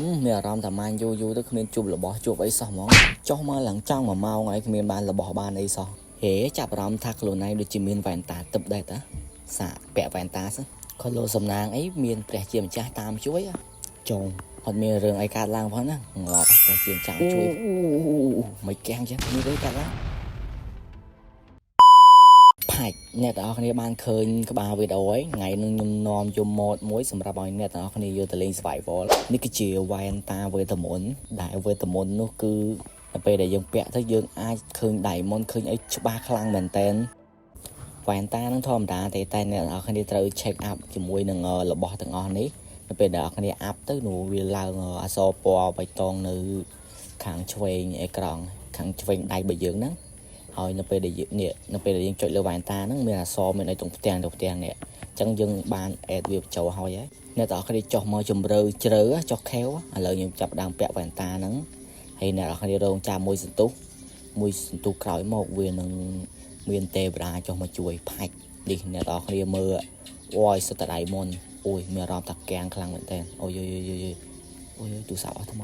មានអារម្មណ៍ថាម៉ាញយូរទៅគ្មានជួបរបស់ជួបអីសោះហ្មងចុះមកឡើងចង់1 ម៉ោងហើយគ្មានបានរបស់បានអីសោះហេចាប់អារម្មណ៍ថាខ្លួនឯងដូចជាមានវ៉ែនតាទឹកដែរតាសាពាក់វ៉ែនតាសិខុសលោសំណាងអីមានព្រះជាម្ចាស់តាមជួយចុងអត់មានរឿងអីកើតឡើងផងណាងាប់ព្រះជាម្ចាស់ជួយមិនកៀងចឹងមានអីកើតឡើងផាច់អ្នកទាំងអស់គ្នាបានឃើញក្បាលវីដេអូហើយថ្ងៃនឹងខ្ញុំនាំយកម៉ូដមួយសម្រាប់ឲ្យអ្នកទាំងអស់គ្នាយកទៅលេង survival នេះគឺជាវ៉ែនតាវេទមន្តដែលវេទមន្តនោះគឺដល់ពេលដែលយើងពាក់ទៅយើងអាចឃើញ diamond ឃើញអីច្បាស់ខ្លាំងមែនតើវ៉ែនតានឹងធម្មតាតែអ្នកទាំងអស់គ្នាត្រូវ check up ជាមួយនឹងរបស់ទាំងអស់នេះដល់ពេលដែលអ្នកគ្នា up ទៅនោះវាឡើងអក្សរពណ៌បៃតងនៅខាងឆ្វេងអេក្រង់ខាងឆ្វេងដៃរបស់យើងហ្នឹងហើយនៅពេលដែលយើងចុចលើវ៉ែនតាហ្នឹងមានអក្សរមានអីតรงផ្ទាំងនេះអញ្ចឹងយើងបាន add វាចូលហើយអ្នកទាំងអស់គ្នាចុះមកជម្រៅជ្រៅចុះខែវឥឡូវខ្ញុំចាប់ដើមពាក់វ៉ែនតាហ្នឹងហើយអ្នកទាំងអស់គ្នារងចាំមួយសន្ទុះក្រោយមកវានឹងមានទេវតាចុះមកជួយផាច់នេះអ្នកទាំងអស់គ្នាមើលអូយសុទ្ធតែដៃមុនអូយមានអារម្មណ៍ថាកាំងខ្លាំងមែនតើអូយទូរស័ព្ទអស់ថ្ម